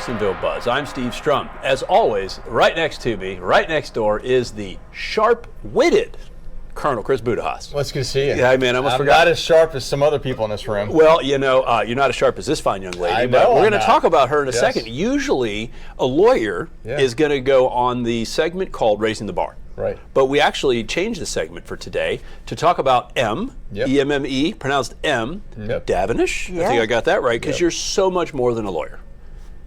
Jacksonville Buzz. I'm Steve Strum. As always, right next to me, right next door, is the sharp-witted Colonel Chris Budihas. Well, it's good to see you. Yeah, man, I almost forgot. I'm not as sharp as some other people in this room. Well, you're not as sharp as this fine young lady. I but know we're I'm going to not. talk about her in a Yes. second. Usually, a lawyer is going to go on the segment called Raising the Bar. Right. But we actually changed the segment for today to talk about Emme, E-M-M-E, pronounced Emme Devonish. I think I got that right, because you're so much more than a lawyer.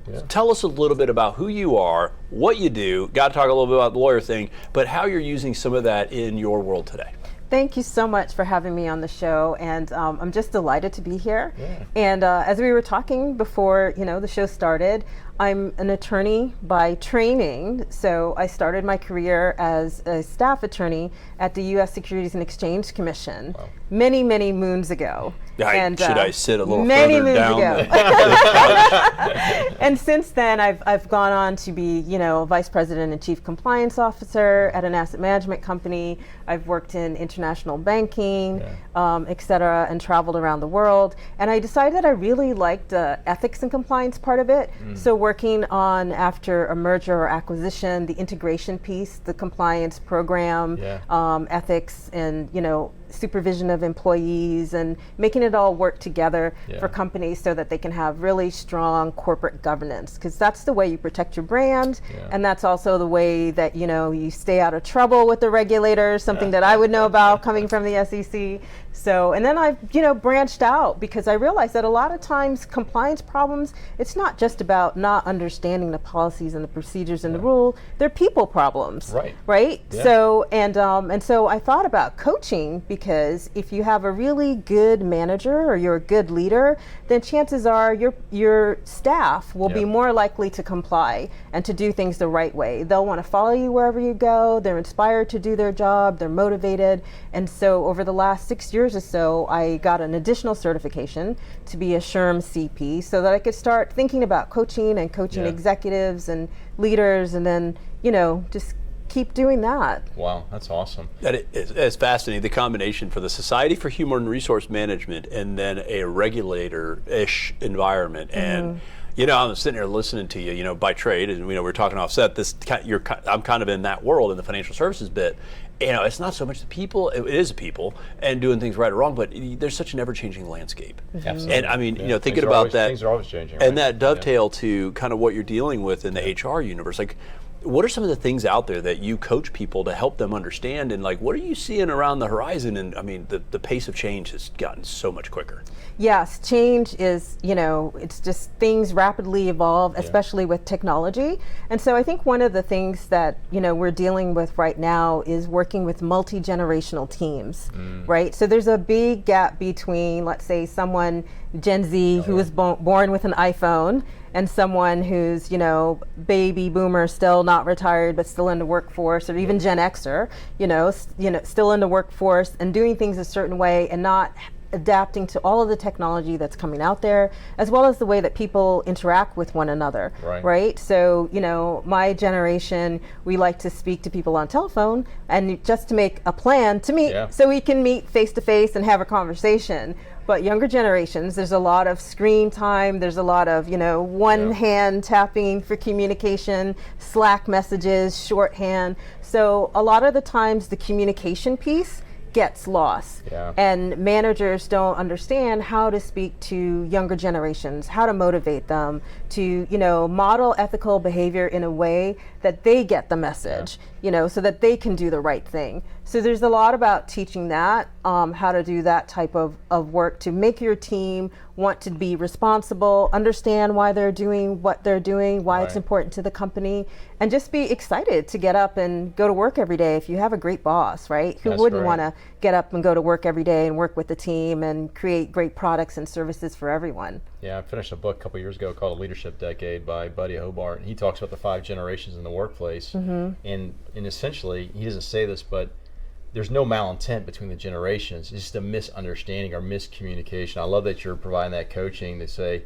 So tell us a little bit about who you are, what you do. Got to talk a little bit about the lawyer thing, but how you're using some of that in your world today. Thank you so much for having me on the show, and I'm just delighted to be here. And as we were talking before, the show started, I'm an attorney by training. So I started my career as a staff attorney at the U.S. Securities and Exchange Commission many, many moons ago. Should I sit a little many further moons down? Ago. And since then, I've gone on to be, Vice President and Chief Compliance Officer at an asset management company. I've worked in international banking, et cetera, and traveled around the world. And I decided that I really liked the ethics and compliance part of it. So working on, after a merger or acquisition, the integration piece, the compliance program, ethics, and supervision of employees, and making it all work together for companies so that they can have really strong corporate governance, because that's the way you protect your brand, and that's also the way that you stay out of trouble with the regulators, something that I would know about coming from the SEC. So, and then I've branched out, because I realized that a lot of times compliance problems, it's not just about not understanding the policies and the procedures and the rule, they're people problems. Right? So, and so I thought about coaching, because if you have a really good manager or you're a good leader, then chances are your staff will be more likely to comply and to do things the right way. They'll want to follow you wherever you go. They're inspired to do their job. They're motivated. And so over the last 6 years or so, I got an additional certification to be a SHRM CP, so that I could start thinking about coaching and coaching executives and leaders, and then, just keep doing that. Wow, that's awesome. That is fascinating. The combination for the Society for Human Resource Management and then a regulator-ish environment. And I'm sitting here listening to you, by trade, and we're talking offset. I'm kind of in that world, in the financial services bit. It's not so much the people; it is the people and doing things right or wrong. But there's such an ever-changing landscape. Absolutely. And I mean, thinking about that, things are always changing. And that dovetail to kind of what you're dealing with in the HR universe, like. What are some of the things out there that you coach people to help them understand, and what are you seeing around the horizon? And I mean, the pace of change has gotten so much quicker. Yes, change is, it's just things rapidly evolve, especially with technology. And so I think one of the things that, we're dealing with right now is working with multi-generational teams, right? So there's a big gap between, let's say, someone, Gen Z, who was born with an iPhone, and someone who's, baby boomer, still not retired, but still in the workforce, or even Gen Xer, still in the workforce and doing things a certain way and not adapting to all of the technology that's coming out there, as well as the way that people interact with one another, right? So, my generation, we like to speak to people on telephone and just to make a plan to meet so we can meet face to face and have a conversation. But younger generations, there's a lot of screen time, there's a lot of, one hand tapping for communication, Slack messages, shorthand. So a lot of the times the communication piece gets lost. And managers don't understand how to speak to younger generations, how to motivate them to, model ethical behavior in a way that they get the message, so that they can do the right thing. So there's a lot about teaching that, how to do that type of work to make your team want to be responsible, understand why they're doing what they're doing, why it's important to the company, and just be excited to get up and go to work every day if you have a great boss, right? Who wouldn't want to get up and go to work every day and work with the team and create great products and services for everyone? Yeah, I finished a book a couple years ago called Leadership Decade by Buddy Hobart, and he talks about the 5 generations in the workplace. And essentially, he doesn't say this, but there's no malintent between the generations. It's just a misunderstanding or miscommunication. I love that you're providing that coaching to say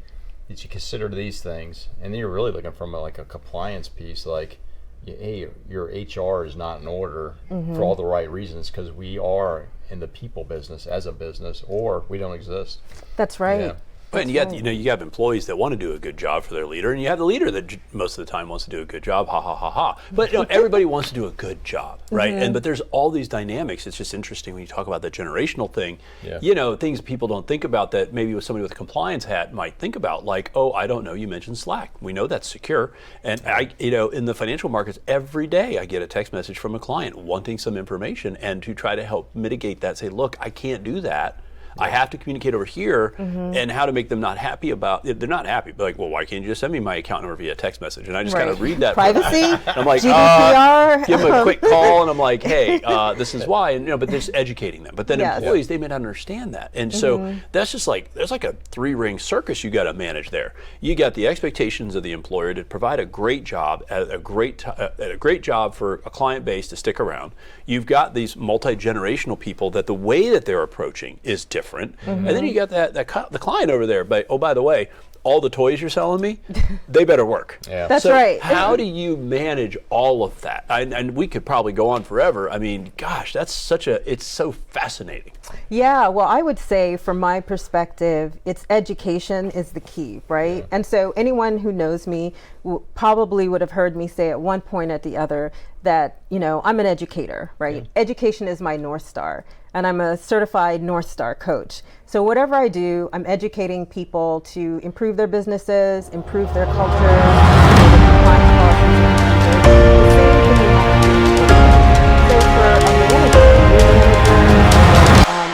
that you consider these things, and then you're really looking from a compliance piece, like, hey, your HR is not in order for all the right reasons, because we are in the people business as a business, or we don't exist. That's right. And you got, you have employees that want to do a good job for their leader, and you have the leader that most of the time wants to do a good job, ha ha ha ha. But everybody wants to do a good job, right? And but there's all these dynamics. It's just interesting when you talk about the generational thing. Yeah. Things people don't think about that maybe with somebody with a compliance hat might think about, like, oh, I don't know, you mentioned Slack. We know that's secure, and in the financial markets every day I get a text message from a client wanting some information, and to try to help mitigate that, say, look, I can't do that. I have to communicate over here, and how to make them not happy about it. They're not happy, but like, well, why can't you just send me my account number via text message? And I just kind of read that. Privacy, and I'm like, GDPR. Give them a quick call, and I'm like, hey, this is why, and but just educating them. But then employees, they may not understand that, and so that's just like there's like a 3-ring circus you got to manage there. You got the expectations of the employer to provide a great job at a great job for a client base to stick around. You've got these multi-generational people that the way that they're approaching is different. And then you got the client over there, but by the way, all the toys you're selling me, they better work. Yeah. That's so right. How do you manage all of that? And we could probably go on forever. I mean, gosh, it's so fascinating. Yeah, well, I would say from my perspective, it's education is the key, right? Yeah. And so anyone who knows me probably would have heard me say at one point or the other that, I'm an educator, right? Yeah. Education is my North Star, and I'm a certified North Star coach. So whatever I do, I'm educating people to improve their businesses, improve their culture,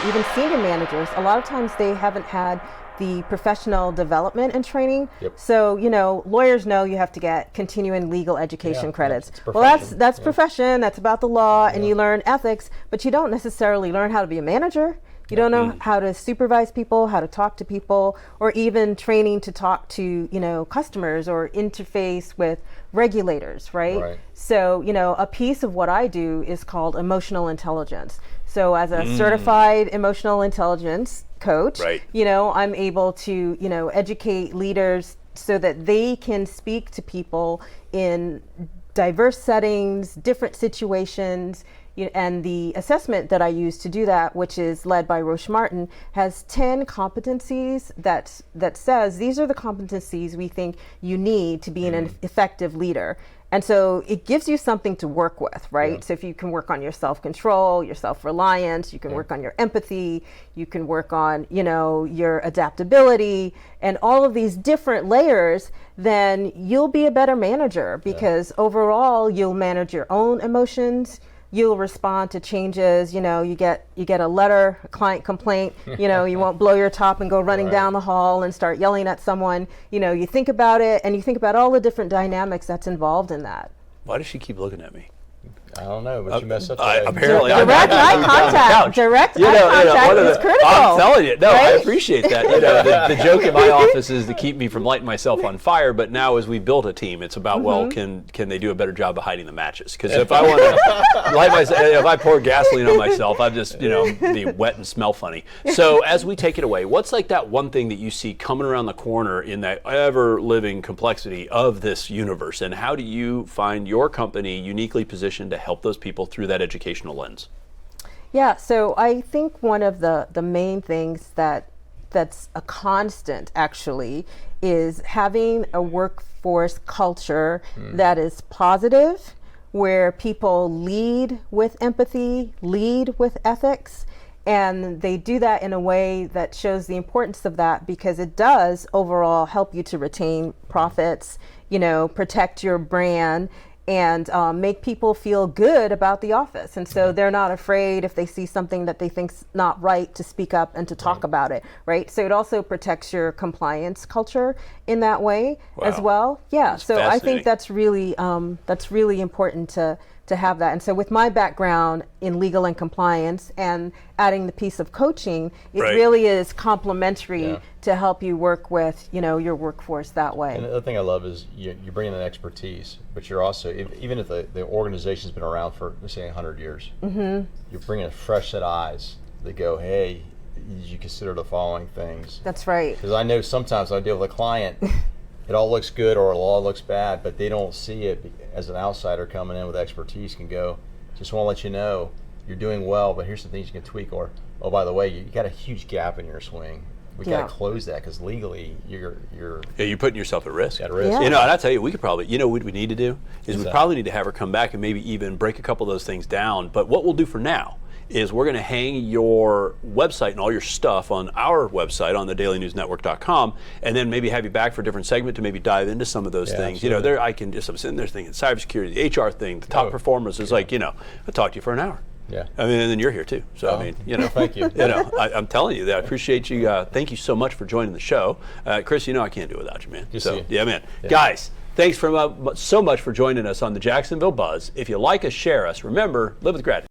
even senior managers, a lot of times they haven't had the professional development and training. Yep. So, lawyers know you have to get continuing legal education credits. Well, that's profession, that's about the law, and you learn ethics, but you don't necessarily learn how to be a manager. You don't know how to supervise people, how to talk to people, or even training to talk to, customers or interface with regulators, right? So, a piece of what I do is called emotional intelligence. So as a certified emotional intelligence coach, I'm able to, educate leaders so that they can speak to people in diverse settings, different situations. And the assessment that I use to do that, which is led by Roche Martin, has 10 competencies that says these are the competencies we think you need to be an effective leader. And so it gives you something to work with, right? Yeah. So if you can work on your self-control, your self-reliance, you can work on your empathy, you can work on, your adaptability, and all of these different layers, then you'll be a better manager because overall you'll manage your own emotions. You'll respond to changes. You get a letter, a client complaint. You won't blow your top and go running down the hall and start yelling at someone. You think about it, and you think about all the different dynamics that's involved in that. Why does she keep looking at me? I don't know, but you messed up today. Apparently, direct eye contact. Direct eye contact is critical. I'm telling you, I right? appreciate that. The joke in my office is to keep me from lighting myself on fire. But now, as we built a team, it's about well, can they do a better job of hiding the matches? Because if I want to light myself, if I pour gasoline on myself, I'm just be wet and smell funny. So as we take it away, what's like that one thing that you see coming around the corner in that ever-living complexity of this universe, and how do you find your company uniquely positioned to help those people through that educational lens? Yeah, so I think one of the main things that's a constant actually is having a workforce culture that is positive, where people lead with empathy, lead with ethics, and they do that in a way that shows the importance of that, because it does overall help you to retain profits, protect your brand, and make people feel good about the office. And so they're not afraid if they see something that they think's not right to speak up and to talk about it, right? So it also protects your compliance culture in that way as well. Yeah, that's so I think that's really important to have that. And so with my background in legal and compliance and adding the piece of coaching, it really is complementary to help you work with, your workforce that way. And the other thing I love is you bring in expertise, but you're also, even if the organization's been around for, let's say, 100 years, you're bringing a fresh set of eyes that go, hey, did you consider the following things? That's right. Because I know sometimes I deal with a client, it all looks good or it all looks bad, but they don't see it. As an outsider coming in with expertise can go, just want to let you know you're doing well, but here's some things you can tweak, or, oh, by the way, you got a huge gap in your swing. we got to close that because legally you're putting yourself at risk. at risk. Yeah. You know, and I tell you, we could probably, you know what we need to do is we probably need to have her come back and maybe even break a couple of those things down. But what we'll do for now is we're going to hang your website and all your stuff on our website on the dailynewsnetwork.com, and then maybe have you back for a different segment to maybe dive into some of those things. Absolutely. You know, I'm sitting there thinking cybersecurity, the HR thing, the top performers is like, you know, I'll talk to you for an hour. Yeah. I mean, and then you're here too. So, I mean, you know. Thank you. You know, I'm telling you that I appreciate you. Thank you so much for joining the show. Chris, you know I can't do it without you, man. Good to So, see you. yeah, man. Yeah. Guys, thanks so much for joining us on the Jacksonville Buzz. If you like us, share us. Remember, live with gratitude.